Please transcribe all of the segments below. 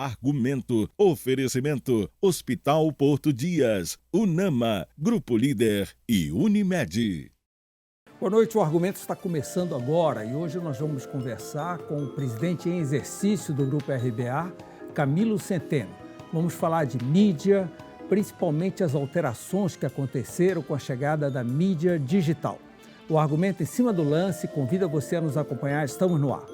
Argumento. Oferecimento. Hospital Porto Dias. Unama. Grupo Líder e Unimed. Boa noite, o Argumento está começando agora e hoje nós vamos conversar com o presidente em exercício do Grupo RBA, Camilo Centeno. Vamos falar de mídia, principalmente as alterações que aconteceram com a chegada da mídia digital. O Argumento em cima do lance convida você a nos acompanhar, estamos no ar.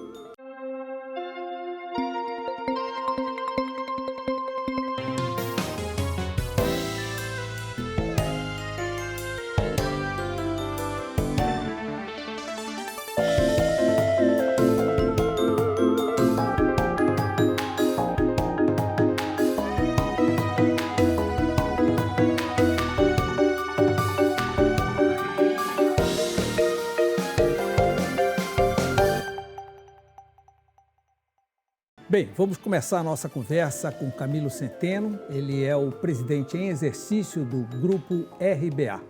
Bem, vamos começar a nossa conversa com Camilo Centeno. Ele é o presidente em exercício do Grupo RBA,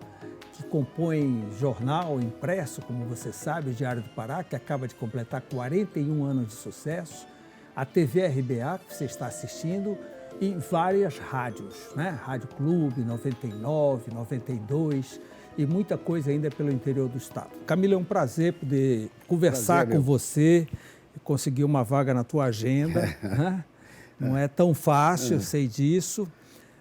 que compõe jornal impresso, como você sabe, o Diário do Pará, que acaba de completar 41 anos de sucesso, a TV RBA, que você está assistindo, e várias rádios, né? Rádio Clube, 99, 92 e muita coisa ainda pelo interior do estado. Camilo, é um prazer poder conversar com você, conseguir uma vaga na tua agenda, né? Não é tão fácil, eu sei disso.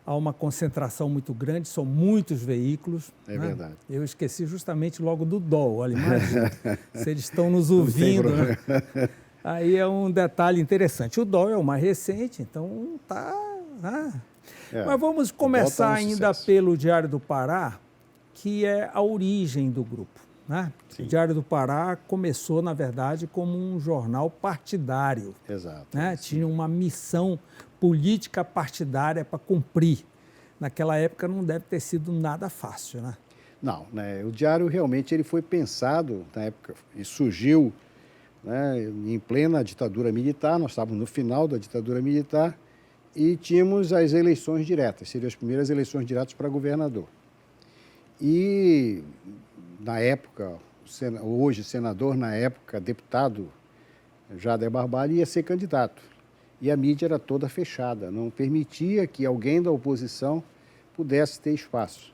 Há uma concentração muito grande, são muitos veículos. É, né? Verdade. Eu esqueci justamente logo do DOL, olha, imagina, se eles estão nos ouvindo, né? Aí é um detalhe interessante. O DOL é o mais recente, então tá... Né? Mas vamos começar ainda pelo Diário do Pará, que é a origem do grupo. Né? O Diário do Pará começou, na verdade, como um jornal partidário. Exato. Né? Tinha uma missão política partidária para cumprir. Naquela época não deve ter sido nada fácil, né? Não, né? O Diário realmente ele foi pensado na época e surgiu, né, em plena ditadura militar. Nós estávamos no final da ditadura militar e tínhamos as eleições diretas, seriam as primeiras eleições diretas para governador. E na época, hoje senador, na época deputado, Jader Barbalho, ia ser candidato. E a mídia era toda fechada, não permitia que alguém da oposição pudesse ter espaço.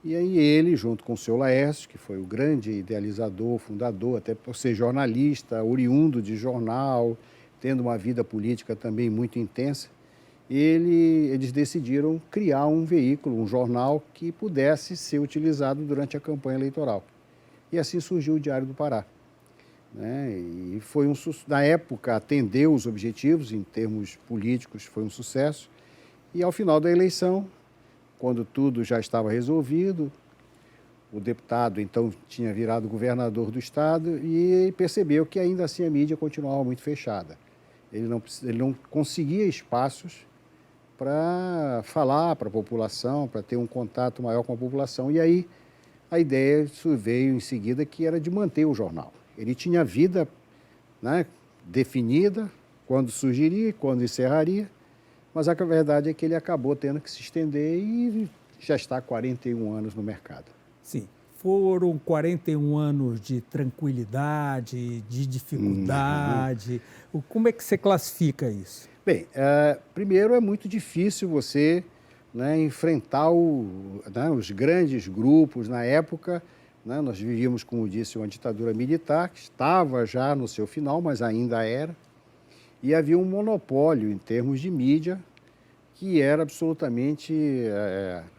E aí ele, junto com o seu Laércio, que foi o grande idealizador, fundador, até por ser jornalista, oriundo de jornal, tendo uma vida política também muito intensa, eles decidiram criar um veículo, um jornal que pudesse ser utilizado durante a campanha eleitoral. E assim surgiu o Diário do Pará. Né? E foi na época, atendeu os objetivos em termos políticos, foi um sucesso. E ao final da eleição, quando tudo já estava resolvido, o deputado então tinha virado governador do estado e percebeu que ainda assim a mídia continuava muito fechada. Ele não conseguia espaços para falar para a população, para ter um contato maior com a população. E aí a ideia veio em seguida, que era de manter o jornal. Ele tinha vida, né, definida, quando surgiria, quando encerraria, mas a verdade é que ele acabou tendo que se estender e já está há 41 anos no mercado. Sim. Foram 41 anos de tranquilidade, de dificuldade. Como é que você classifica isso? Bem, primeiro é muito difícil você, né, enfrentar os grandes grupos. Na época, né, nós vivíamos, como disse, uma ditadura militar, que estava já no seu final, mas ainda era, e havia um monopólio em termos de mídia que era absolutamente,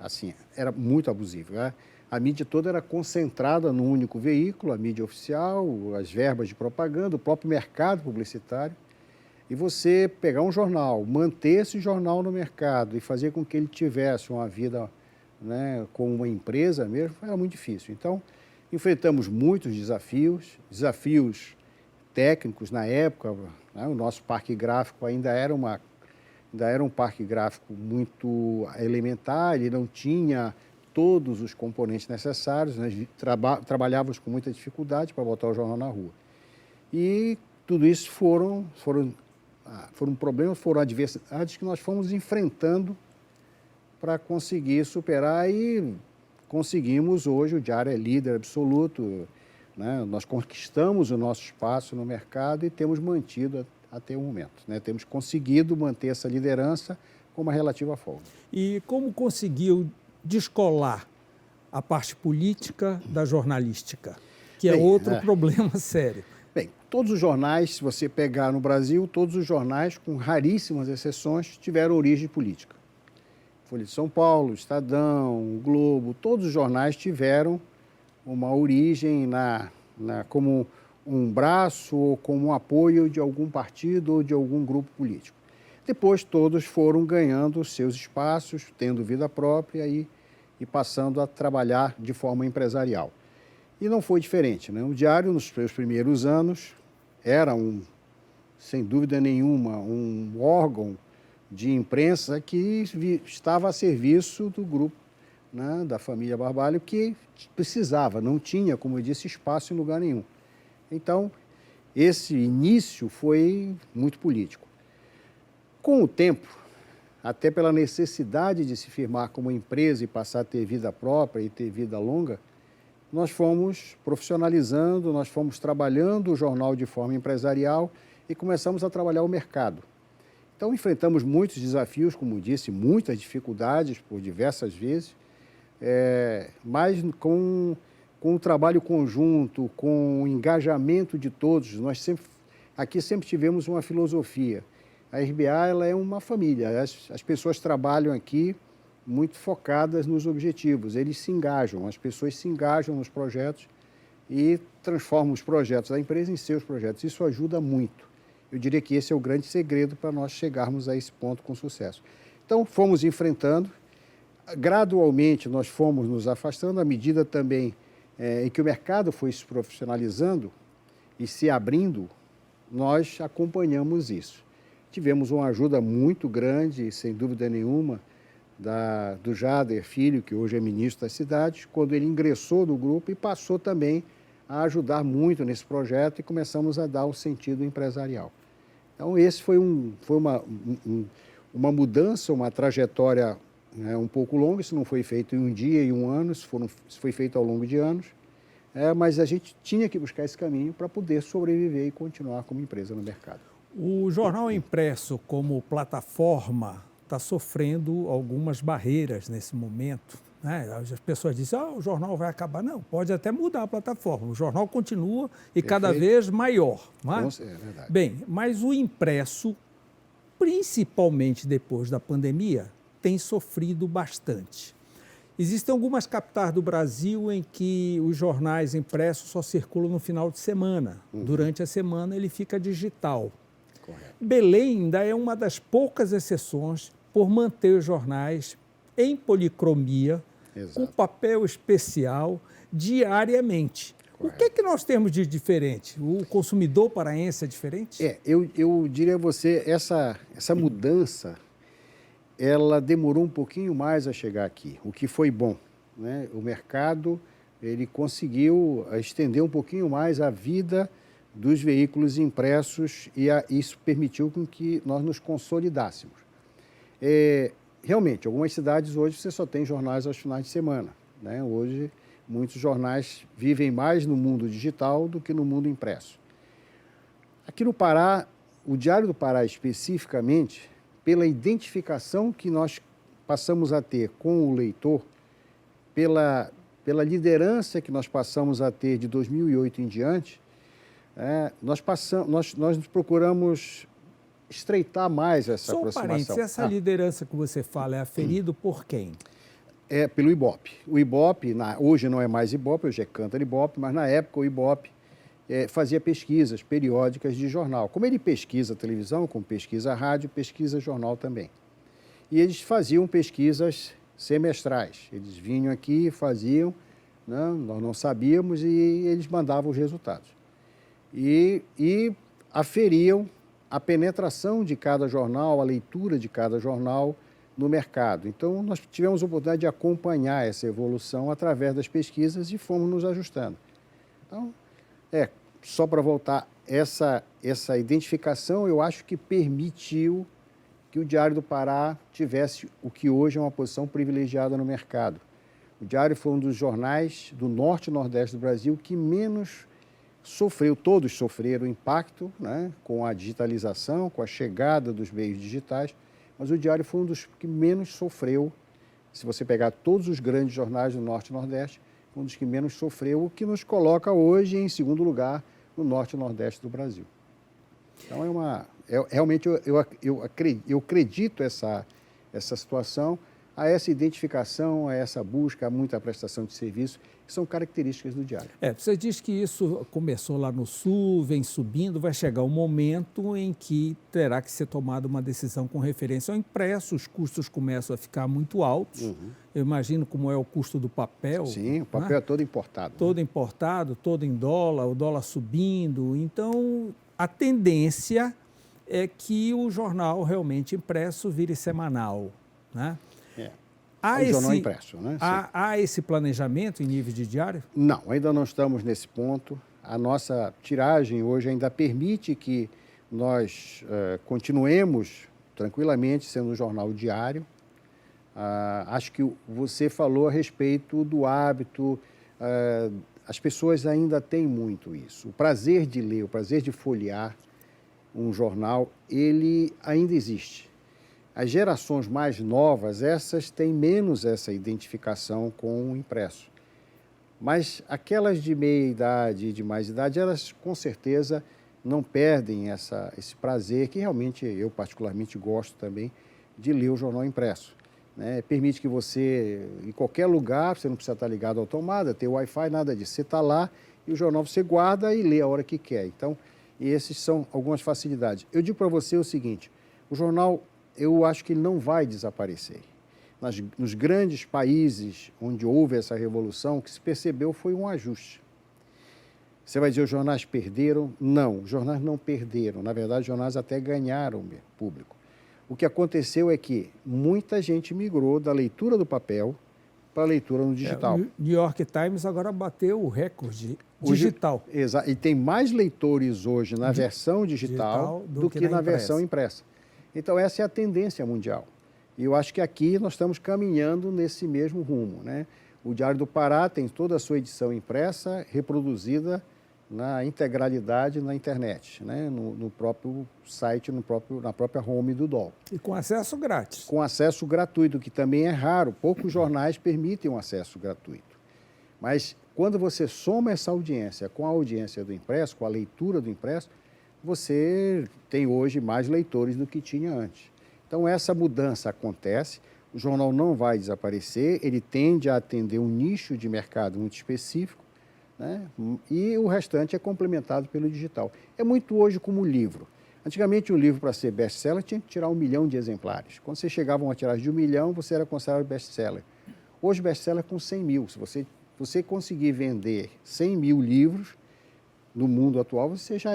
assim, era muito abusivo. Né? A mídia toda era concentrada num único veículo, a mídia oficial, as verbas de propaganda, o próprio mercado publicitário. E você pegar um jornal, manter esse jornal no mercado e fazer com que ele tivesse uma vida, né, como uma empresa mesmo, era muito difícil. Então, enfrentamos muitos desafios técnicos na época. Né, o nosso parque gráfico ainda era um parque gráfico muito elementar, ele não tinha todos os componentes necessários, né, trabalhávamos com muita dificuldade para botar o jornal na rua. E tudo isso foram problemas, foram adversidades que nós fomos enfrentando para conseguir superar e conseguimos. Hoje o Diário é líder absoluto, né? Nós conquistamos o nosso espaço no mercado e temos mantido até o momento, né? Temos conseguido manter essa liderança com uma relativa folga. E como conseguiu descolar a parte política da jornalística, que é outro problema sério? Bem, todos os jornais, se você pegar no Brasil, todos os jornais, com raríssimas exceções, tiveram origem política. Folha de São Paulo, Estadão, o Globo, todos os jornais tiveram uma origem como um braço ou como um apoio de algum partido ou de algum grupo político. Depois todos foram ganhando seus espaços, tendo vida própria e passando a trabalhar de forma empresarial. E não foi diferente, né? O Diário, nos seus primeiros anos, era, sem dúvida nenhuma, um órgão de imprensa que estava a serviço do grupo, né, da família Barbalho, que precisava, não tinha, como eu disse, espaço em lugar nenhum. Então, esse início foi muito político. Com o tempo, até pela necessidade de se firmar como empresa e passar a ter vida própria e ter vida longa, nós fomos profissionalizando, nós fomos trabalhando o jornal de forma empresarial e começamos a trabalhar o mercado. Então, enfrentamos muitos desafios, como disse, muitas dificuldades por diversas vezes, mas com o trabalho conjunto, com o engajamento de todos. Nós aqui sempre tivemos uma filosofia. A RBA ela é uma família, as pessoas trabalham aqui muito focadas nos objetivos, eles se engajam, as pessoas se engajam nos projetos e transformam os projetos da empresa em seus projetos. Isso ajuda muito. Eu diria que esse é o grande segredo para nós chegarmos a esse ponto com sucesso. Então, fomos enfrentando, gradualmente nós fomos nos afastando, à medida também em que o mercado foi se profissionalizando e se abrindo, nós acompanhamos isso. Tivemos uma ajuda muito grande, sem dúvida nenhuma, do Jader Filho, que hoje é ministro da cidade, quando ele ingressou no grupo e passou também a ajudar muito nesse projeto e começamos a dar o sentido empresarial. Então, esse foi uma mudança, uma trajetória, né, um pouco longa. Isso não foi feito em um dia e um ano, isso foi feito ao longo de anos, mas a gente tinha que buscar esse caminho para poder sobreviver e continuar como empresa no mercado. O jornal impresso como plataforma está sofrendo algumas barreiras nesse momento, né? As pessoas dizem, o jornal vai acabar. Não, pode até mudar a plataforma. O jornal continua e cada vez maior. Não é? É verdade. Bem, mas o impresso, principalmente depois da pandemia, tem sofrido bastante. Existem algumas capitais do Brasil em que os jornais impressos só circulam no final de semana. Durante a semana ele fica digital. Correto. Belém ainda é uma das poucas exceções por manter os jornais em policromia, com papel especial, diariamente. Correto. O que nós temos de diferente? O consumidor paraense é diferente? Eu diria a você, essa mudança, ela demorou um pouquinho mais a chegar aqui, o que foi bom, né? O mercado, ele conseguiu estender um pouquinho mais a vida dos veículos impressos e isso permitiu com que nós nos consolidássemos. Realmente, algumas cidades hoje você só tem jornais aos finais de semana, né? Hoje, muitos jornais vivem mais no mundo digital do que no mundo impresso. Aqui no Pará, o Diário do Pará especificamente, pela identificação que nós passamos a ter com o leitor, pela liderança que nós passamos a ter de 2008 em diante, nós procuramos estreitar mais essa aproximação. Só um parênteses, essa liderança que você fala é aferida por quem? É pelo Ibope. O Ibope, hoje não é mais Ibope, hoje é Cantar Ibope, mas na época o Ibope fazia pesquisas periódicas de jornal. Como ele pesquisa televisão, como pesquisa rádio, pesquisa jornal também. E eles faziam pesquisas semestrais. Eles vinham aqui, faziam, né? Nós não sabíamos e eles mandavam os resultados. E aferiam a penetração de cada jornal, a leitura de cada jornal no mercado. Então, nós tivemos a oportunidade de acompanhar essa evolução através das pesquisas e fomos nos ajustando. Então, só para voltar, essa identificação eu acho que permitiu que o Diário do Pará tivesse o que hoje é uma posição privilegiada no mercado. O Diário foi um dos jornais do norte e nordeste do Brasil que menos todos sofreram impacto, né, com a digitalização, com a chegada dos meios digitais, mas o Diário foi um dos que menos sofreu. Se você pegar todos os grandes jornais do Norte e Nordeste, um dos que menos sofreu, o que nos coloca hoje em segundo lugar no Norte e Nordeste do Brasil. Então, realmente eu acredito essa situação, a essa identificação, a essa busca, a muita prestação de serviço, que são características do Diário. Você diz que isso começou lá no Sul, vem subindo, vai chegar um momento em que terá que ser tomada uma decisão com referência ao impresso, os custos começam a ficar muito altos. Eu imagino como é o custo do papel. Sim, o papel, né? É todo importado. Todo importado, todo em dólar, o dólar subindo. Então, a tendência é que o jornal realmente impresso vire semanal, né? O jornal impresso, né? Há esse planejamento em nível de diário? Não, ainda não estamos nesse ponto. A nossa tiragem hoje ainda permite que nós continuemos tranquilamente sendo um jornal diário. Acho que você falou a respeito do hábito. As pessoas ainda têm muito isso. O prazer de ler, o prazer de folhear um jornal, ele ainda existe. As gerações mais novas, essas têm menos essa identificação com o impresso. Mas aquelas de meia idade e de mais idade, elas com certeza não perdem esse prazer, que realmente eu particularmente gosto também, de ler o jornal impresso. Né? Permite que você, em qualquer lugar, você não precisa estar ligado à tomada, ter Wi-Fi, nada disso. Você está lá e o jornal você guarda e lê a hora que quer. Então, esses são algumas facilidades. Eu digo para você o seguinte, o jornal, eu acho que ele não vai desaparecer. Nos grandes países onde houve essa revolução, o que se percebeu foi um ajuste. Você vai dizer, os jornais perderam? Não, os jornais não perderam. Na verdade, os jornais até ganharam público. O que aconteceu é que muita gente migrou da leitura do papel para a leitura no digital. O New York Times agora bateu o recorde digital. Exato. E tem mais leitores hoje na versão digital do que na versão impressa. Então, essa é a tendência mundial. E eu acho que aqui nós estamos caminhando nesse mesmo rumo, né? O Diário do Pará tem toda a sua edição impressa, reproduzida na integralidade na internet, né? No próprio site, na própria home do DOL. E com acesso grátis. Com acesso gratuito, que também é raro. Poucos jornais permitem um acesso gratuito. Mas quando você soma essa audiência com a audiência do impresso, com a leitura do impresso, você tem hoje mais leitores do que tinha antes. Então, essa mudança acontece, o jornal não vai desaparecer, ele tende a atender um nicho de mercado muito específico, né? E o restante é complementado pelo digital. É muito hoje como o livro. Antigamente, um livro, para ser best-seller, tinha que tirar 1 milhão de exemplares. Quando você chegava a uma tiragem de 1 milhão, você era considerado best-seller. Hoje, best-seller é com 100 mil. Se você conseguir vender 100 mil livros, no mundo atual, você já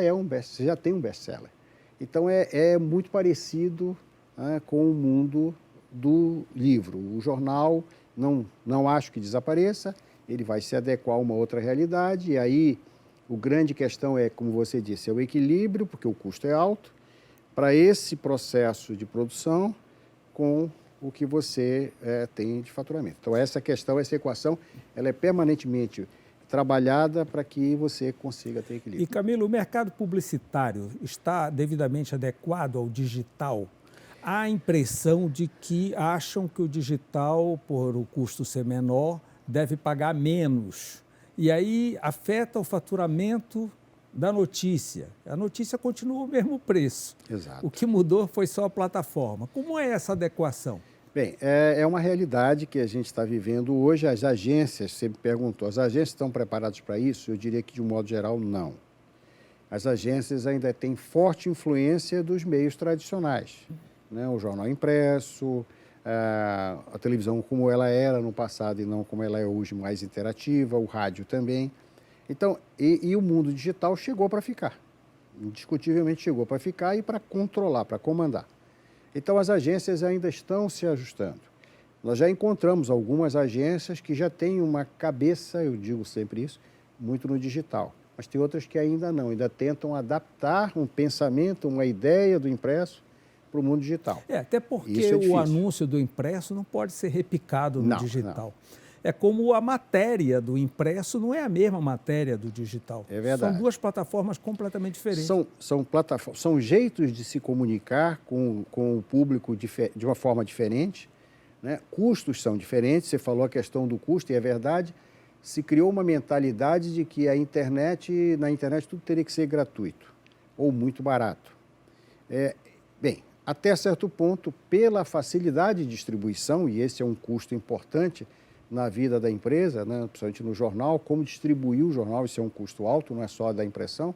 tem um best-seller. Então, é muito parecido, né, com o mundo do livro. O jornal, não acho que desapareça, ele vai se adequar a uma outra realidade, e aí o grande questão é, como você disse, é o equilíbrio, porque o custo é alto, para esse processo de produção com o que você tem de faturamento. Então, essa questão, essa equação, ela é permanentemente trabalhada para que você consiga ter equilíbrio. E, Camilo, o mercado publicitário está devidamente adequado ao digital? Há a impressão de que acham que o digital, por o custo ser menor, deve pagar menos. E aí afeta o faturamento da notícia. A notícia continua o mesmo preço. Exato. O que mudou foi só a plataforma. Como é essa adequação? Bem, é uma realidade que a gente está vivendo hoje. As agências, você me perguntou, as agências estão preparadas para isso? Eu diria que, de um modo geral, não. As agências ainda têm forte influência dos meios tradicionais, né? O jornal impresso, a televisão como ela era no passado e não como ela é hoje, mais interativa, o rádio também. Então, e o mundo digital chegou para ficar. Indiscutivelmente chegou para ficar e para controlar, para comandar. Então, as agências ainda estão se ajustando. Nós já encontramos algumas agências que já têm uma cabeça, eu digo sempre isso, muito no digital. Mas tem outras que ainda não, ainda tentam adaptar um pensamento, uma ideia do impresso para o mundo digital. Até porque o anúncio do impresso não pode ser repicado no digital. É como a matéria do impresso não é a mesma matéria do digital. É verdade. São duas plataformas completamente diferentes. São jeitos de se comunicar com o público de uma forma diferente, né? Custos são diferentes, você falou a questão do custo, e é verdade. Se criou uma mentalidade de que na internet tudo teria que ser gratuito ou muito barato. Bem, até certo ponto, pela facilidade de distribuição, e esse é um custo importante na vida da empresa, né, principalmente no jornal, como distribuir o jornal, isso é um custo alto, não é só da impressão,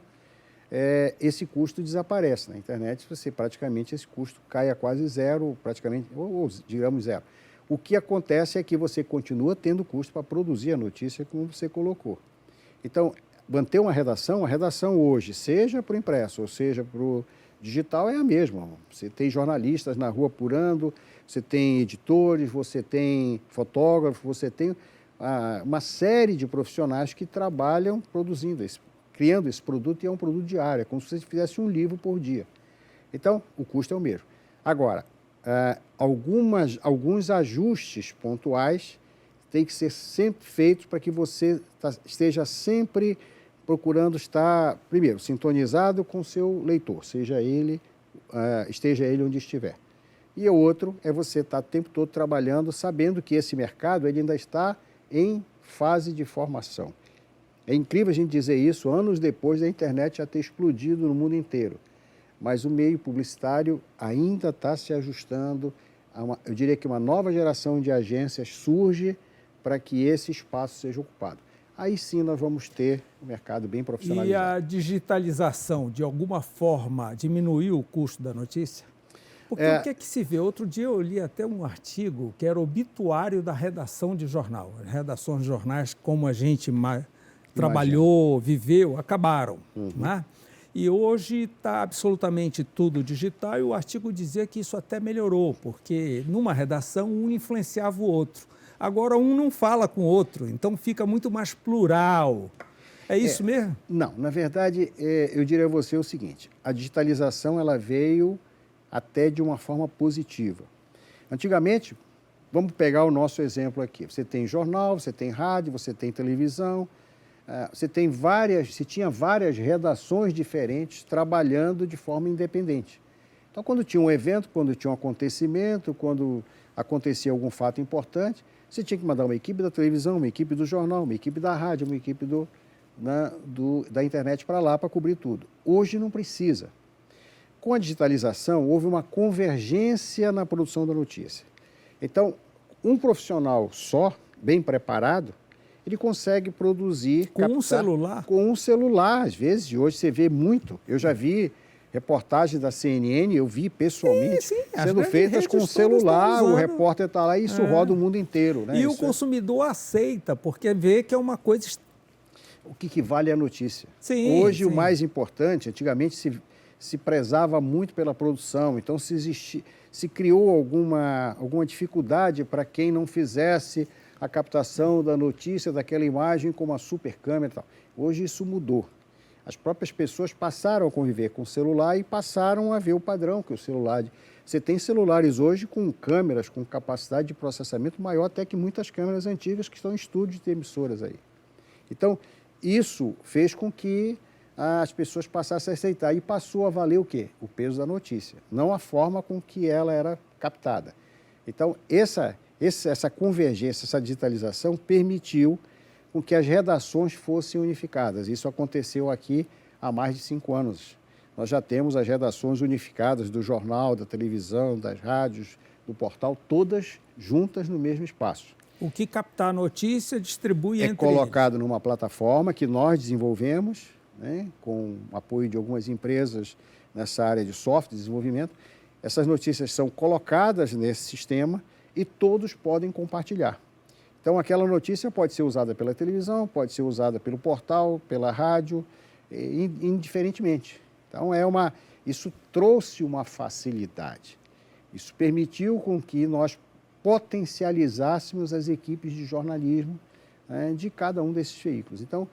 esse custo desaparece. Na internet, praticamente esse custo cai a quase zero, praticamente, ou digamos zero. O que acontece é que você continua tendo custo para produzir a notícia, como você colocou. Então, manter a redação hoje, seja para o impresso ou seja para o digital, é a mesma. Você tem jornalistas na rua apurando, você tem editores, você tem fotógrafos, você tem uma série de profissionais que trabalham criando esse produto, e é um produto diário, é como se você fizesse um livro por dia. Então, o custo é o mesmo. Agora, alguns ajustes pontuais têm que ser sempre feitos para que você esteja sempre procurando estar, primeiro, sintonizado com o seu leitor, esteja ele onde estiver. E o outro é você estar o tempo todo trabalhando, sabendo que esse mercado ele ainda está em fase de formação. É incrível a gente dizer isso anos depois da internet já ter explodido no mundo inteiro. Mas o meio publicitário ainda está se ajustando. Eu diria que uma nova geração de agências surge para que esse espaço seja ocupado. Aí sim nós vamos ter um mercado bem profissionalizado. E a digitalização, de alguma forma, diminuiu o custo da notícia? Porque o que é que se vê? Outro dia eu li até um artigo que era obituário da redação de jornal. As redações de jornais, como a gente trabalhou, viveu, acabaram. Né? E hoje está absolutamente tudo digital, e o artigo dizia que isso até melhorou, porque numa redação um influenciava o outro. Agora um não fala com o outro, então fica muito mais plural. É isso mesmo? Não, na verdade, eu diria a você o seguinte, a digitalização ela veio até de uma forma positiva. Antigamente, vamos pegar o nosso exemplo aqui, você tem jornal, você tem rádio, você tem televisão, você tinha várias redações diferentes trabalhando de forma independente. Então, quando tinha um evento, quando tinha um acontecimento, quando acontecia algum fato importante, você tinha que mandar uma equipe da televisão, uma equipe do jornal, uma equipe da rádio, uma equipe da internet para lá para cobrir tudo. Hoje não precisa. Com a digitalização, houve uma convergência na produção da notícia. Então, um profissional só, bem preparado, ele consegue produzir... Com um celular? Com um celular, às vezes, e hoje você vê muito. Eu já vi reportagens da CNN, eu vi pessoalmente, sendo feitas com o celular, o repórter está lá e isso roda o mundo inteiro. Né? E o consumidor aceita, porque vê que é uma coisa... O que vale é a notícia. Sim, hoje o mais importante, antigamente se prezava muito pela produção, então se criou alguma dificuldade para quem não fizesse a captação da notícia, daquela imagem com uma super câmera e tal. Hoje isso mudou. As próprias pessoas passaram a conviver com o celular e passaram a ver o padrão que o celular... Você tem celulares hoje com câmeras, com capacidade de processamento maior até que muitas câmeras antigas que estão em estúdios de emissoras aí. Então, isso fez com que as pessoas passassem a aceitar e passou a valer o quê? O peso da notícia, não a forma com que ela era captada. Então, essa convergência, essa digitalização permitiu com que as redações fossem unificadas. Isso aconteceu aqui há mais de 5 anos. Nós já temos as redações unificadas do jornal, da televisão, das rádios, do portal, todas juntas no mesmo espaço. O que captar a notícia distribui entre eles. É colocado numa plataforma que nós desenvolvemos, né, com o apoio de algumas empresas nessa área de software de desenvolvimento. Essas notícias são colocadas nesse sistema e todos podem compartilhar. Então, aquela notícia pode ser usada pela televisão, pode ser usada pelo portal, pela rádio, indiferentemente. Então, isso trouxe uma facilidade. Isso permitiu com que nós potencializássemos as equipes de jornalismo, né, de cada um desses veículos. Então,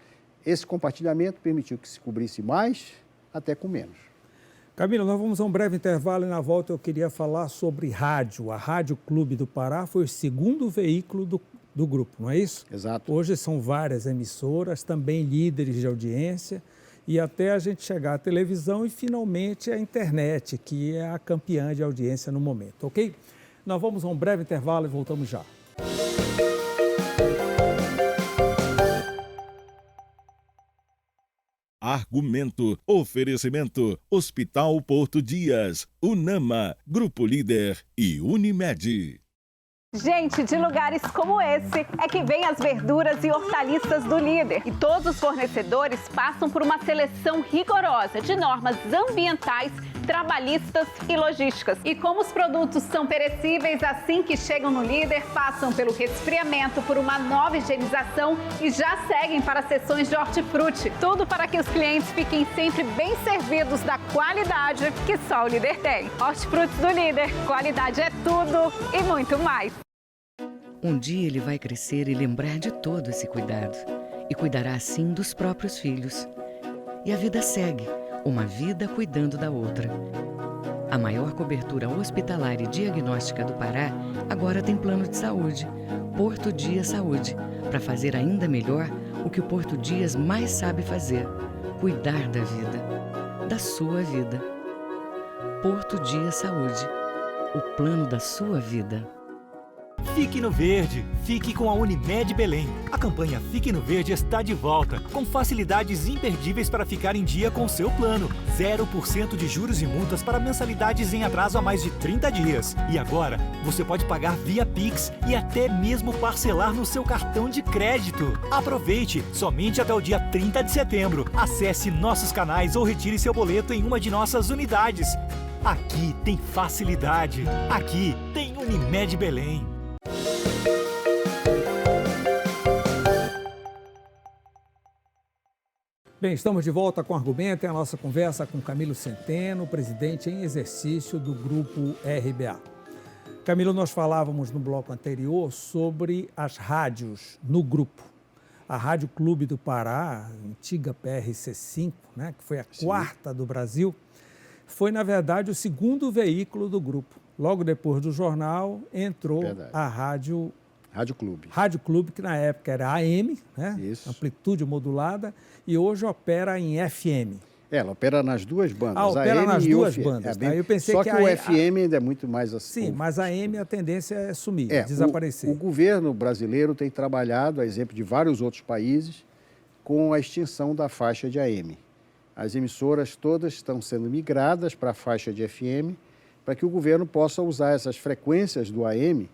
esse compartilhamento permitiu que se cobrisse mais, até com menos. Camilo, nós vamos a um breve intervalo e na volta eu queria falar sobre rádio. A Rádio Clube do Pará foi o segundo veículo do grupo, não é isso? Exato. Hoje são várias emissoras, também líderes de audiência, e até a gente chegar à televisão e finalmente a internet, que é a campeã de audiência no momento, ok? Nós vamos a um breve intervalo e voltamos já. Argumento, oferecimento, Hospital Porto Dias, Unama, Grupo Líder e Unimed. Gente, de lugares como esse é que vem as verduras e hortaliças do Líder. E todos os fornecedores passam por uma seleção rigorosa de normas ambientais, trabalhistas e logísticas. E como os produtos são perecíveis, assim que chegam no Líder, passam pelo resfriamento, por uma nova higienização e já seguem para sessões de hortifruti. Tudo para que os clientes fiquem sempre bem servidos da qualidade que só o Líder tem. Hortifrutis do Líder, qualidade é tudo e muito mais. Um dia ele vai crescer e lembrar de todo esse cuidado. E cuidará assim dos próprios filhos. E a vida segue, uma vida cuidando da outra. A maior cobertura hospitalar e diagnóstica do Pará agora tem plano de saúde, Porto Dias Saúde, para fazer ainda melhor o que o Porto Dias mais sabe fazer: cuidar da vida, da sua vida. Porto Dias Saúde, o plano da sua vida. Fique no Verde, fique com a Unimed Belém. A campanha Fique no Verde está de volta, com facilidades imperdíveis para ficar em dia com o seu plano. 0% de juros e multas para mensalidades em atraso a mais de 30 dias. E agora, você pode pagar via Pix e até mesmo parcelar no seu cartão de crédito. Aproveite, somente até o dia 30 de setembro. Acesse nossos canais ou retire seu boleto em uma de nossas unidades. Aqui tem facilidade. Aqui tem Unimed Belém. Bem, estamos de volta com o Argumento, é a nossa conversa com Camilo Centeno, presidente em exercício do Grupo RBA. Camilo, nós falávamos no bloco anterior sobre as rádios no grupo. A Rádio Clube do Pará, antiga PRC5, né, que foi a quarta do Brasil, foi, na verdade, o segundo veículo do grupo. Logo depois do jornal, entrou a Rádio Clube. Rádio Clube, que na época era AM, né? Isso. Amplitude modulada, e hoje opera em FM. Ela opera nas duas bandas. Opera AM nas e duas FM. bandas. Bem... Tá? Eu pensei Só que o FM ainda é muito mais assim. Sim, mas a AM a tendência é sumir, desaparecer. O governo brasileiro tem trabalhado, a exemplo de vários outros países, com a extinção da faixa de AM. As emissoras todas estão sendo migradas para a faixa de FM, para que o governo possa usar essas frequências do AM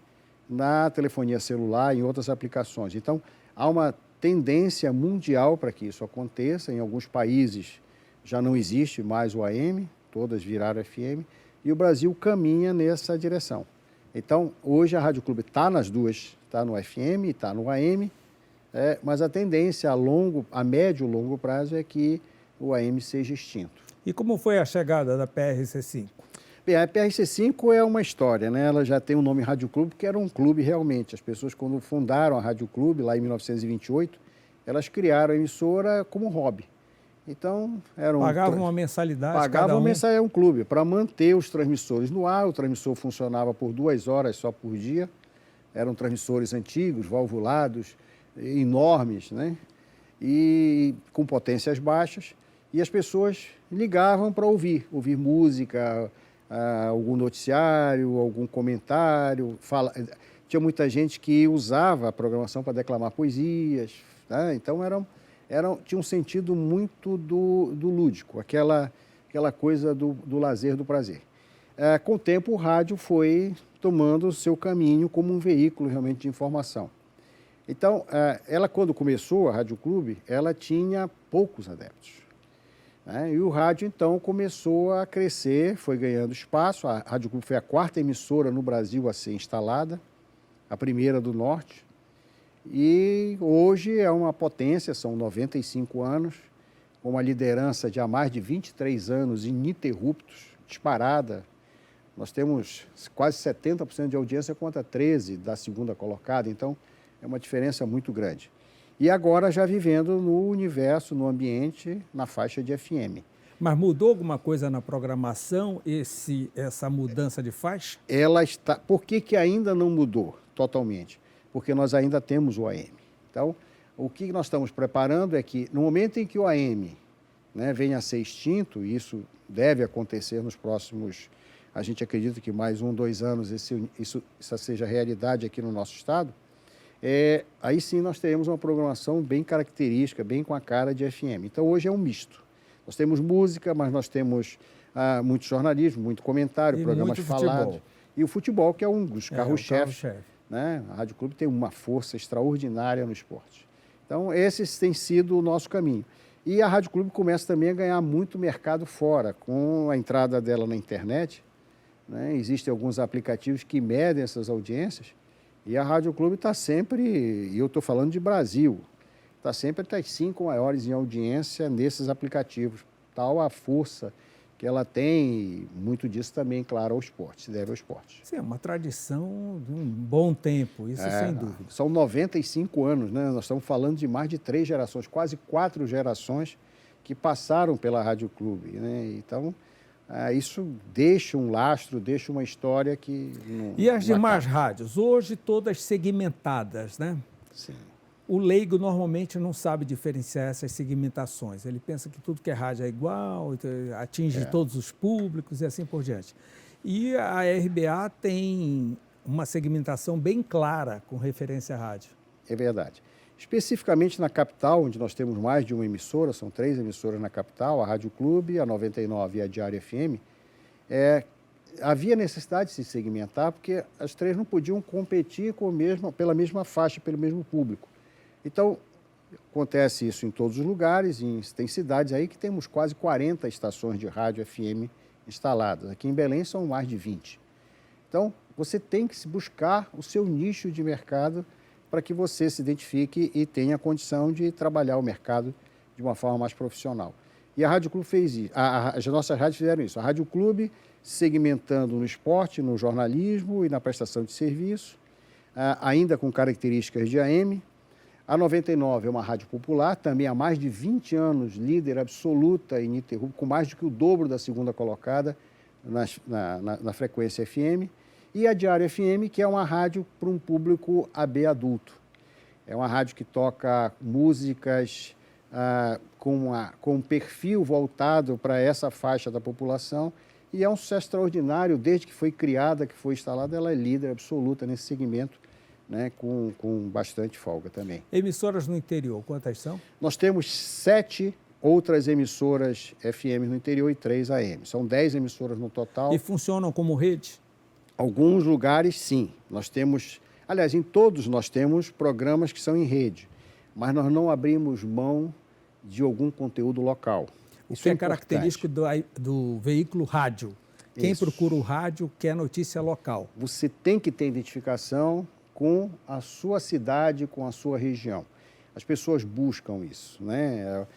na telefonia celular e em outras aplicações. Então, há uma tendência mundial para que isso aconteça. Em alguns países já não existe mais o AM, todas viraram FM, e o Brasil caminha nessa direção. Então, hoje a Rádio Clube está nas duas, está no FM, está no AM, mas a tendência a médio e longo prazo é que o AM seja extinto. E como foi a chegada da PRC5? Bem, a PRC5 é uma história, né? Ela já tem o nome Rádio Clube, que era um clube realmente. As pessoas, quando fundaram a Rádio Clube, lá em 1928, elas criaram a emissora como hobby. Então, pagavam uma mensalidade. Pagavam uma mensalidade, é um clube, para manter os transmissores no ar. O transmissor funcionava por 2 horas só por dia. Eram transmissores antigos, valvulados, enormes, né? E com potências baixas. E as pessoas ligavam para ouvir música, algum noticiário, algum comentário. Tinha muita gente que usava a programação para declamar poesias, tá? Então tinha um sentido muito do lúdico, aquela coisa do lazer, do prazer. Com o tempo, o rádio foi tomando o seu caminho como um veículo realmente de informação. Então, ela, quando começou, a Rádio Clube, ela tinha poucos adeptos. E o rádio, então, começou a crescer, foi ganhando espaço. A Rádio Clube foi a quarta emissora no Brasil a ser instalada, a primeira do Norte. E hoje é uma potência, são 95 anos, com uma liderança de há mais de 23 anos ininterruptos, disparada. Nós temos quase 70% de audiência contra 13% da segunda colocada, então é uma diferença muito grande. E agora já vivendo no universo, no ambiente, na faixa de FM. Mas mudou alguma coisa na programação, essa mudança de faixa? Ela está... Por que ainda não mudou totalmente? porque nós ainda temos o AM. Então, o que nós estamos preparando é que, no momento em que o AM, né, venha a ser extinto, e isso deve acontecer nos próximos, a gente acredita que mais 1, 2 anos isso seja realidade aqui no nosso estado, aí sim nós teremos uma programação bem característica, bem com a cara de FM. Então, hoje é um misto. Nós temos música, mas nós temos muito jornalismo, muito comentário, e programas muito falados. futebol. E o futebol, que é um dos carros-chefes. carro-chefe. Né? A Rádio Clube tem uma força extraordinária no esporte. Então, esse tem sido o nosso caminho. E a Rádio Clube começa também a ganhar muito mercado fora, com a entrada dela na internet. Né? Existem alguns aplicativos que medem essas audiências, e a Rádio Clube está sempre, e eu estou falando de Brasil, está sempre entre as 5 maiores em audiência nesses aplicativos. Tal a força que ela tem, e muito disso também, claro, ao esporte, se deve ao esporte. Sim, é uma tradição de um bom tempo, isso sem dúvida. São 95 anos, né? Nós estamos falando de mais de 3 gerações, quase 4 gerações que passaram pela Rádio Clube, né? Então, isso deixa um lastro, deixa uma história que não... E as demais rádios, hoje todas segmentadas, né? Sim. O leigo normalmente não sabe diferenciar essas segmentações. Ele pensa que tudo que é rádio é igual, atinge todos os públicos e assim por diante. E a RBA tem uma segmentação bem clara com referência à rádio. É verdade. Especificamente na capital, onde nós temos mais de uma emissora, são 3 emissoras na capital, a Rádio Clube, a 99 e a Diário FM, havia necessidade de se segmentar, porque as 3 não podiam competir pela mesma faixa, pelo mesmo público. Então, acontece isso em todos os lugares, tem cidades aí que temos quase 40 estações de rádio FM instaladas. Aqui em Belém são mais de 20. Então, você tem que buscar o seu nicho de mercado para que você se identifique e tenha a condição de trabalhar o mercado de uma forma mais profissional. E a Rádio Clube fez isso, as nossas rádios fizeram isso. A Rádio Clube segmentando no esporte, no jornalismo e na prestação de serviço, ainda com características de AM. A 99 é uma rádio popular, também há mais de 20 anos, líder absoluta e ininterrupta, com mais do que o dobro da segunda colocada na frequência FM. E a Diário FM, que é uma rádio para um público AB adulto. É uma rádio que toca músicas com um perfil voltado para essa faixa da população, e é um sucesso extraordinário. Desde que foi criada, que foi instalada, ela é líder absoluta nesse segmento, né, com bastante folga também. Emissoras no interior, quantas são? Nós temos 7 outras emissoras FM no interior e 3 AM. São 10 emissoras no total. E funcionam como rede? Alguns lugares, sim. Nós temos, aliás, em todos nós temos programas que são em rede, mas nós não abrimos mão de algum conteúdo local. Isso que é característico do veículo rádio. Quem procura o rádio quer notícia local. Você tem que ter identificação com a sua cidade, com a sua região. As pessoas buscam isso, né?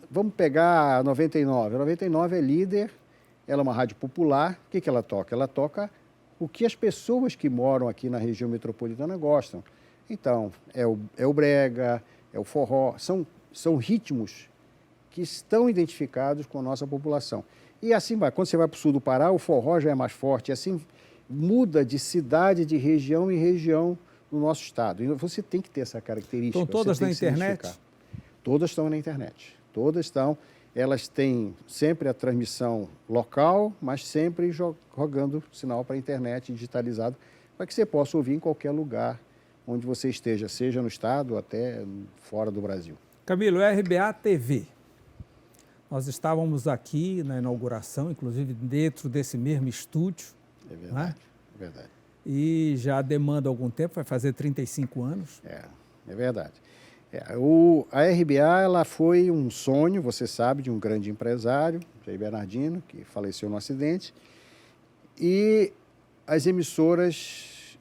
Vamos pegar a 99. A 99 é líder, ela é uma rádio popular. O que ela toca? Ela toca o que as pessoas que moram aqui na região metropolitana gostam. Então, é o brega, é o forró, são ritmos que estão identificados com a nossa população. E assim vai. Quando você vai para o sul do Pará, o forró já é mais forte, e assim muda de cidade, de região em região no nosso estado. E você tem que ter essa característica. Estão todas na internet? Todas estão na internet. Todas estão. Elas têm sempre a transmissão local, mas sempre jogando sinal para a internet digitalizado, para que você possa ouvir em qualquer lugar onde você esteja, seja no estado ou até fora do Brasil. Camilo, RBA TV. Nós estávamos aqui na inauguração, inclusive dentro desse mesmo estúdio. É verdade, né? É verdade. E já demanda algum tempo, vai fazer 35 anos. É verdade. A RBA ela foi um sonho, você sabe, de um grande empresário, Jair Bernardino, que faleceu no acidente. E as emissoras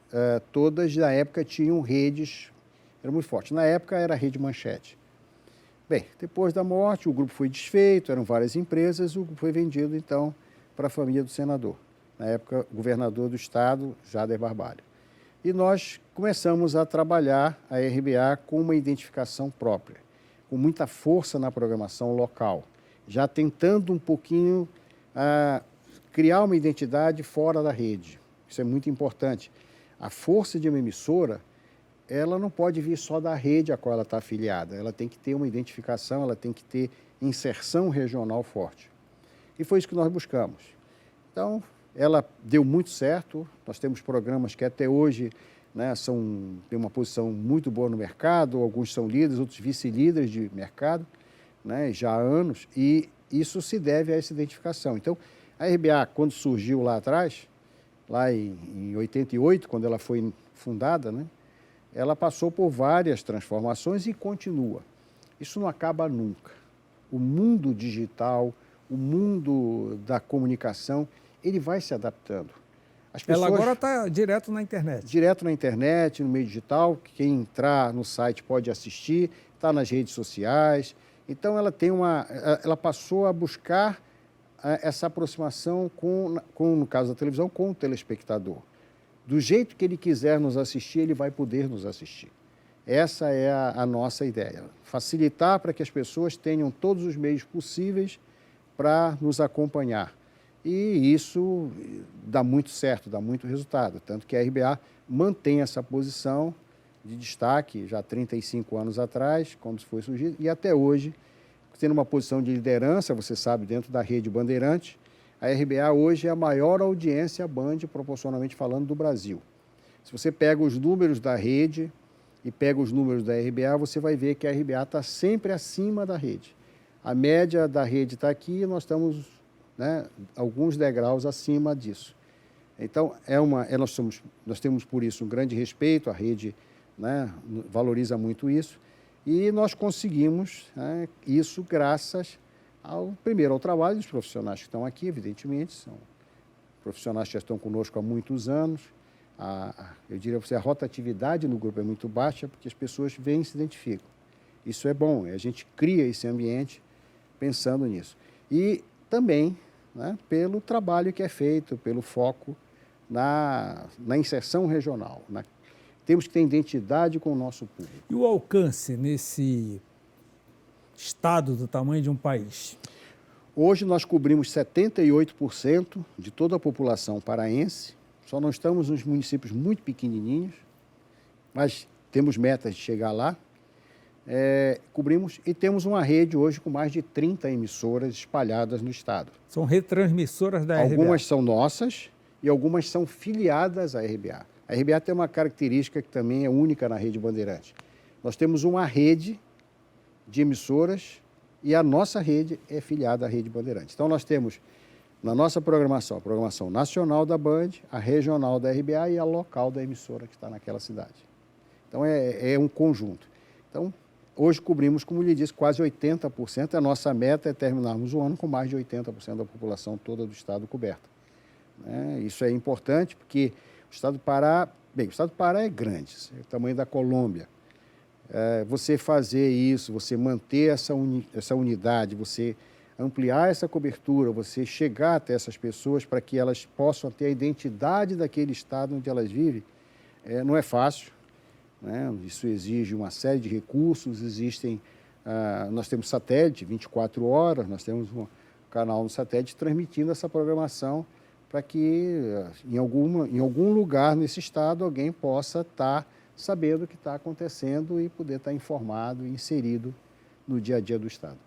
todas da época tinham redes, eram muito fortes. Na época era a Rede Manchete. Bem, depois da morte, o grupo foi desfeito, eram várias empresas, o grupo foi vendido, então, para a família do senador. Na época, governador do estado, Jader Barbalho. E nós começamos a trabalhar a RBA com uma identificação própria, com muita força na programação local, já tentando um pouquinho criar uma identidade fora da rede. Isso é muito importante. A força de uma emissora ela não pode vir só da rede a qual ela está afiliada. Ela tem que ter uma identificação, ela tem que ter inserção regional forte. E foi isso que nós buscamos. Então, ela deu muito certo. Nós temos programas que até hoje, né, têm uma posição muito boa no mercado, alguns são líderes, outros vice-líderes de mercado, né, já há anos, e isso se deve a essa identificação. Então, a RBA, quando surgiu lá atrás, lá em 88, quando ela foi fundada, né, ela passou por várias transformações e continua. Isso não acaba nunca. O mundo digital, o mundo da comunicação, ele vai se adaptando. Ela agora está direto na internet. Direto na internet, no meio digital. Quem entrar no site pode assistir, está nas redes sociais. Então, ela passou a buscar essa aproximação no caso da televisão, com o telespectador. Do jeito que ele quiser nos assistir, ele vai poder nos assistir. Essa é a nossa ideia. Facilitar para que as pessoas tenham todos os meios possíveis para nos acompanhar. E isso dá muito certo, dá muito resultado. Tanto que a RBA mantém essa posição de destaque já há 35 anos atrás, quando foi surgido, e até hoje, tendo uma posição de liderança, você sabe, dentro da rede Bandeirantes. A RBA hoje é a maior audiência Band, proporcionalmente falando, do Brasil. Se você pega os números da rede e pega os números da RBA, você vai ver que a RBA está sempre acima da rede. A média da rede está aqui e nós estamos, né, alguns degraus acima disso. Então, nós temos por isso um grande respeito, a rede, né, valoriza muito isso, e nós conseguimos, né, isso graças primeiro ao trabalho dos profissionais que estão aqui, evidentemente, são profissionais que já estão conosco há muitos anos. Eu diria para você, a rotatividade no grupo é muito baixa, porque as pessoas vêm e se identificam. Isso é bom, a gente cria esse ambiente pensando nisso. E também, né, pelo trabalho que é feito, pelo foco na inserção regional. Temos que ter identidade com o nosso público. E o alcance nesse estado do tamanho de um país? Hoje nós cobrimos 78% de toda a população paraense. Só não estamos nos municípios muito pequenininhos, mas temos metas de chegar lá. Cobrimos e temos uma rede hoje com mais de 30 emissoras espalhadas no estado. São retransmissoras da RBA? Algumas são nossas e algumas são filiadas à RBA. A RBA tem uma característica que também é única na rede Bandeirantes. Nós temos uma rede de emissoras e a nossa rede é filiada à rede Bandeirantes. Então, nós temos na nossa programação a programação nacional da Band, a regional da RBA e a local da emissora que está naquela cidade. Então, é um conjunto. Então, hoje cobrimos, como lhe disse, quase 80%. A nossa meta é terminarmos o ano com mais de 80% da população toda do estado coberta. Isso é importante porque o estado do Pará, o estado do Pará é grande, é o tamanho da Colômbia. Você fazer isso, você manter essa unidade, você ampliar essa cobertura, você chegar até essas pessoas para que elas possam ter a identidade daquele estado onde elas vivem, não é fácil, né? Isso exige uma série de recursos, nós temos satélite 24 horas, nós temos um canal no satélite transmitindo essa programação para que em algum lugar nesse estado alguém possa estar sabendo o que está acontecendo e poder estar informado e inserido no dia a dia do estado.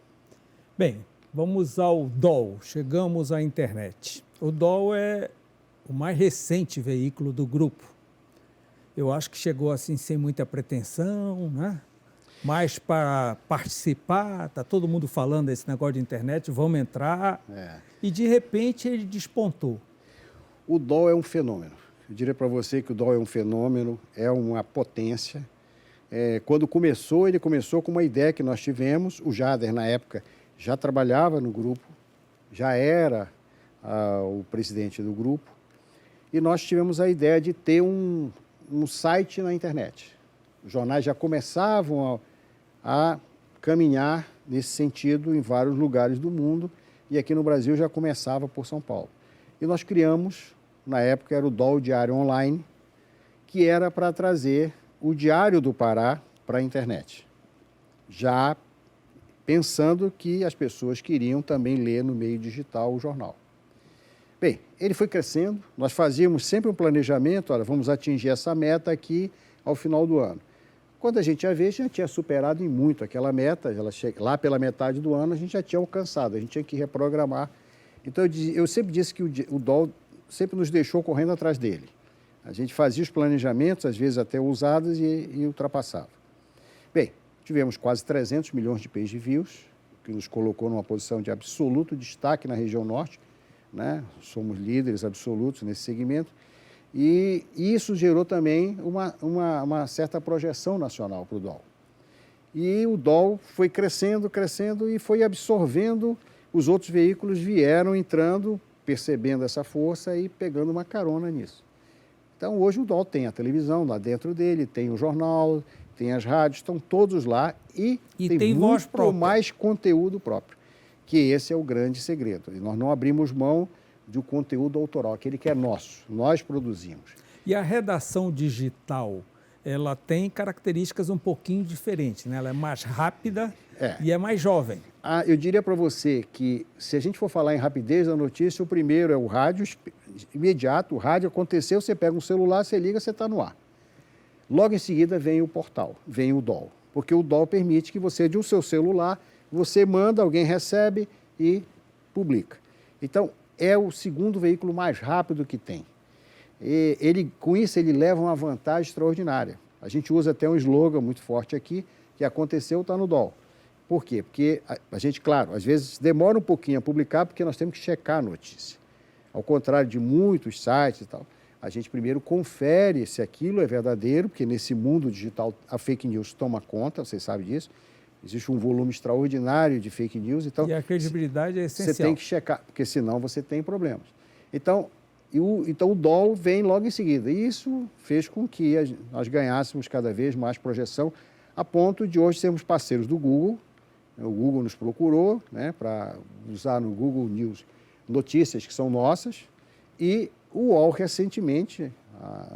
Bem, vamos ao DOL, chegamos à internet. O DOL é o mais recente veículo do grupo. Eu acho que chegou assim sem muita pretensão, né? Mas para participar, está todo mundo falando desse negócio de internet, vamos entrar, e de repente ele despontou. O DOL é um fenômeno. Eu diria para você que o DOL é um fenômeno, é uma potência. Quando começou, ele começou com uma ideia que nós tivemos. O Jader, na época, já trabalhava no grupo, já era o presidente do grupo. E nós tivemos a ideia de ter um site na internet. Os jornais já começavam a caminhar nesse sentido em vários lugares do mundo. E aqui no Brasil já começava por São Paulo. E nós criamos, na época era o DOL Diário Online, que era para trazer o Diário do Pará para a internet. Já pensando que as pessoas queriam também ler no meio digital o jornal. Bem, ele foi crescendo, nós fazíamos sempre um planejamento, olha, vamos atingir essa meta aqui, ao final do ano. Quando a gente ia ver, já tinha superado em muito aquela meta, lá pela metade do ano a gente já tinha alcançado, a gente tinha que reprogramar. Então eu sempre disse que o DOL sempre nos deixou correndo atrás dele. A gente fazia os planejamentos, às vezes até ousados, e ultrapassava. Bem, tivemos quase 300 milhões de page views, que nos colocou numa posição de absoluto destaque na região norte, né? Somos líderes absolutos nesse segmento. E isso gerou também uma certa projeção nacional para o DOL. E o DOL foi crescendo, crescendo e foi absorvendo, os outros veículos vieram entrando, percebendo essa força e pegando uma carona nisso. Então, hoje o DOL tem a televisão lá dentro dele, tem o jornal, tem as rádios, estão todos lá e tem voz muito própria. mais conteúdo próprio, que esse é o grande segredo. E nós não abrimos mão do conteúdo autoral, aquele que é nosso, nós produzimos. E a redação digital, ela tem características um pouquinho diferentes, né? Ela é mais rápida e é mais jovem. Eu diria para você que, se a gente for falar em rapidez da notícia, o primeiro é o rádio imediato, o rádio aconteceu, você pega um celular, você liga, você está no ar. Logo em seguida vem o portal, vem o DOL, porque o DOL permite que você, de um seu celular, você manda, alguém recebe e publica. Então, é o segundo veículo mais rápido que tem. Com isso, ele leva uma vantagem extraordinária. A gente usa até um slogan muito forte aqui, que aconteceu, está no DOL. Por quê? Porque a gente, claro, às vezes demora um pouquinho a publicar, porque nós temos que checar a notícia. Ao contrário de muitos sites e tal, a gente primeiro confere se aquilo é verdadeiro, porque nesse mundo digital a fake news toma conta, vocês sabem disso. Existe um volume extraordinário de fake news. Então, e a credibilidade é essencial. Você tem que checar, porque senão você tem problemas. Então o DOL vem logo em seguida. E isso fez com que nós ganhássemos cada vez mais projeção, a ponto de hoje sermos parceiros do Google. O Google nos procurou, né, para usar no Google News notícias que são nossas. E o UOL, recentemente,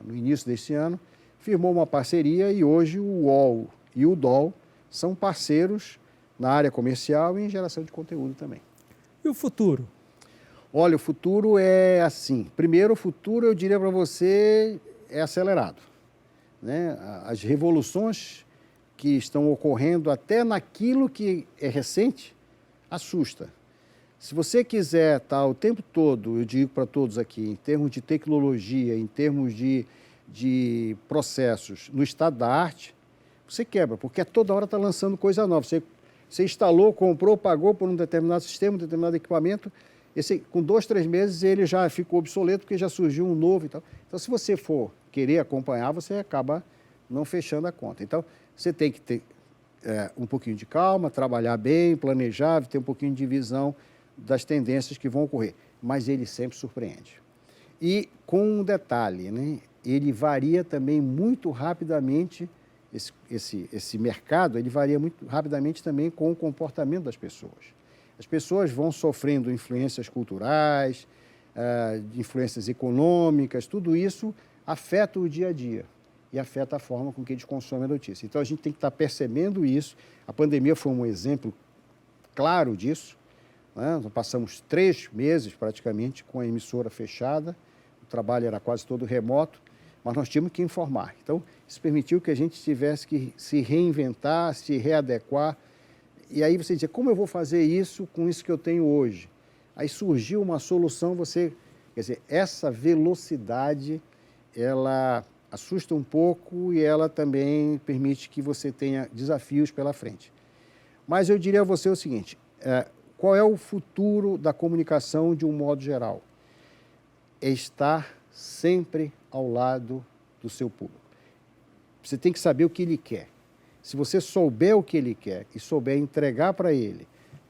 no início deste ano, firmou uma parceria e hoje o UOL e o DOL são parceiros na área comercial e em geração de conteúdo também. E o futuro? Olha, o futuro é assim. Primeiro, o futuro, eu diria para você, é acelerado, né? As revoluções que estão ocorrendo até naquilo que é recente, assusta. Se você quiser estar o tempo todo, eu digo para todos aqui, em termos de tecnologia, em termos de processos, no estado da arte, você quebra, porque toda hora está lançando coisa nova. Você instalou, comprou, pagou por um determinado sistema, um determinado equipamento, com 2, 3 meses ele já ficou obsoleto, porque já surgiu um novo e tal. Então, se você for querer acompanhar, você acaba não fechando a conta. Então, você tem que ter um pouquinho de calma, trabalhar bem, planejar, ter um pouquinho de visão das tendências que vão ocorrer. Mas ele sempre surpreende. E com um detalhe, né? Ele varia também muito rapidamente. Esse mercado, ele varia muito rapidamente também com o comportamento das pessoas. As pessoas vão sofrendo influências culturais, influências econômicas, tudo isso afeta o dia a dia e afeta a forma com que eles consomem a notícia. Então, a gente tem que estar percebendo isso. A pandemia foi um exemplo claro disso, né? Nós passamos 3 meses, praticamente, com a emissora fechada, o trabalho era quase todo remoto, mas nós tínhamos que informar. Então, isso permitiu que a gente tivesse que se reinventar, se readequar. E aí você dizia, como eu vou fazer isso com isso que eu tenho hoje? Aí surgiu uma solução, quer dizer, essa velocidade, ela assusta um pouco e ela também permite que você tenha desafios pela frente. Mas eu diria a você o seguinte, qual é o futuro da comunicação de um modo geral? É estar sempre ao lado do seu público. Você tem que saber o que ele quer. Se você souber o que ele quer e souber entregar para ele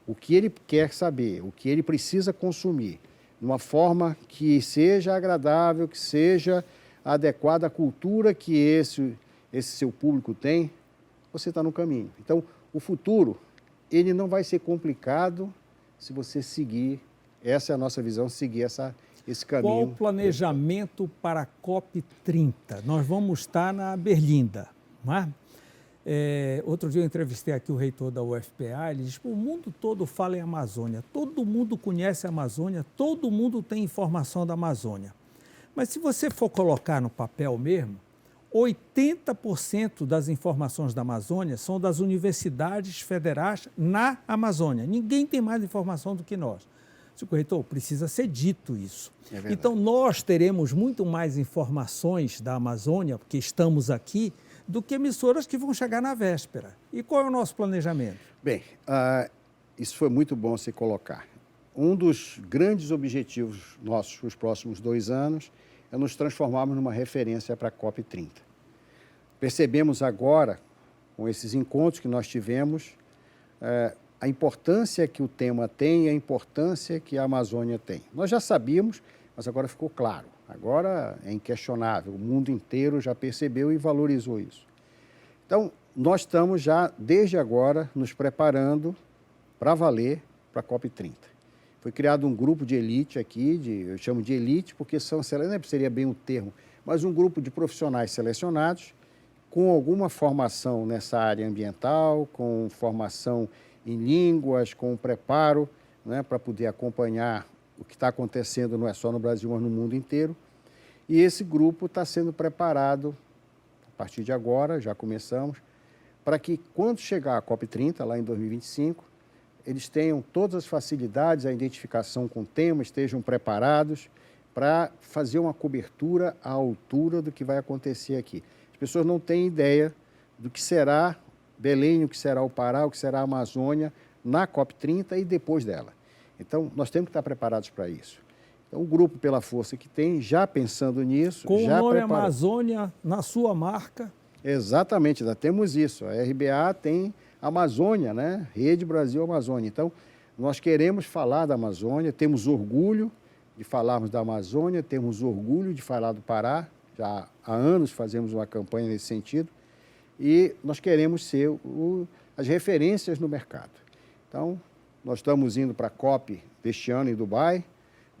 o que ele quer saber, o que ele precisa consumir, de uma forma que seja agradável, que seja adequada à cultura que esse seu público tem, você está no caminho. Então, o futuro, ele não vai ser complicado se você seguir, essa é a nossa visão, seguir esse caminho. Qual o planejamento para a COP30? Nós vamos estar na Berlinda, não é? Outro dia eu entrevistei aqui o reitor da UFPA, ele disse, o mundo todo fala em Amazônia, todo mundo conhece a Amazônia, todo mundo tem informação da Amazônia. Mas se você for colocar no papel mesmo, 80% das informações da Amazônia são das universidades federais na Amazônia. Ninguém tem mais informação do que nós. Senhor corretor, precisa ser dito isso. Então, nós teremos muito mais informações da Amazônia, porque estamos aqui, do que emissoras que vão chegar na véspera. E qual é o nosso planejamento? Bem, isso foi muito bom se colocar. Um dos grandes objetivos nossos nos próximos 2 anos é nos transformarmos numa referência para a COP30. Percebemos agora, com esses encontros que nós tivemos, a importância que o tema tem e a importância que a Amazônia tem. Nós já sabíamos, mas agora ficou claro. Agora é inquestionável, o mundo inteiro já percebeu e valorizou isso. Então, nós estamos já, desde agora, nos preparando para valer para a COP30. Foi criado um grupo de elite aqui, eu chamo de elite porque não seria bem o termo, mas um grupo de profissionais selecionados com alguma formação nessa área ambiental, com formação em línguas, com preparo, né, para poder acompanhar o que está acontecendo não é só no Brasil, mas no mundo inteiro. E esse grupo está sendo preparado, a partir de agora, já começamos, para que quando chegar a COP30, lá em 2025, eles tenham todas as facilidades, a identificação com o tema, estejam preparados para fazer uma cobertura à altura do que vai acontecer aqui. As pessoas não têm ideia do que será Belém, o que será o Pará, o que será a Amazônia na COP30 e depois dela. Então, nós temos que estar preparados para isso. Então, o grupo, pela força que tem, já pensando nisso, com já o nome preparou. Amazônia na sua marca. Exatamente, ainda temos isso. A RBA tem Amazônia, né? Rede Brasil Amazônia. Então, nós queremos falar da Amazônia, temos orgulho de falarmos da Amazônia, temos orgulho de falar do Pará, já há anos fazemos uma campanha nesse sentido, e nós queremos ser as referências no mercado. Então, nós estamos indo para a COP deste ano em Dubai,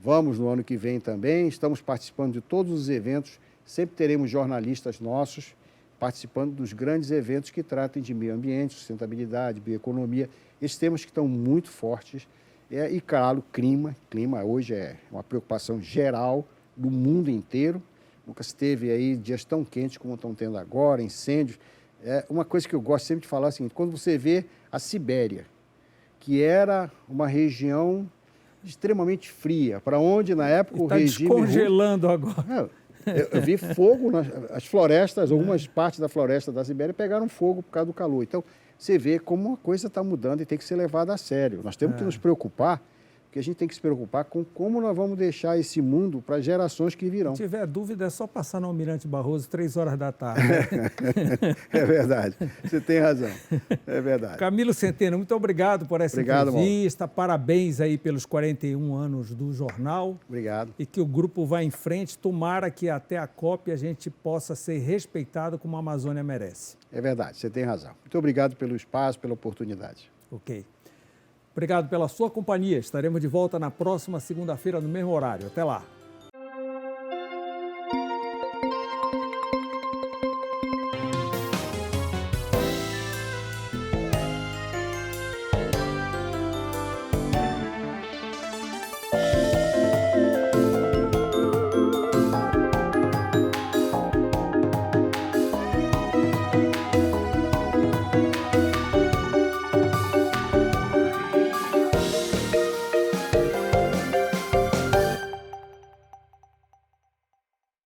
vamos no ano que vem também, estamos participando de todos os eventos, sempre teremos jornalistas nossos participando dos grandes eventos que tratem de meio ambiente, sustentabilidade, bioeconomia, esses temas que estão muito fortes. E, claro, clima hoje é uma preocupação geral do mundo inteiro. Nunca se teve aí dias tão quentes como estão tendo agora, incêndios. Uma coisa que eu gosto sempre de falar é o seguinte: quando você vê a Sibéria, que era uma região extremamente fria, para onde na época o regime... Está descongelando agora. Eu vi fogo nas florestas, algumas partes da floresta da Sibéria pegaram fogo por causa do calor. Então, você vê como a coisa está mudando e tem que ser levada a sério. Nós temos que nos preocupar, porque a gente tem que se preocupar com como nós vamos deixar esse mundo para gerações que virão. Se tiver dúvida, é só passar no Almirante Barroso, 3 horas da tarde. É verdade, você tem razão, é verdade. Camilo Centeno, muito obrigado por essa entrevista, parabéns aí pelos 41 anos do jornal. Obrigado. E que o grupo vá em frente, tomara que até a COP a gente possa ser respeitado como a Amazônia merece. É verdade, você tem razão. Muito obrigado pelo espaço, pela oportunidade. Ok. Obrigado pela sua companhia. Estaremos de volta na próxima segunda-feira no mesmo horário. Até lá.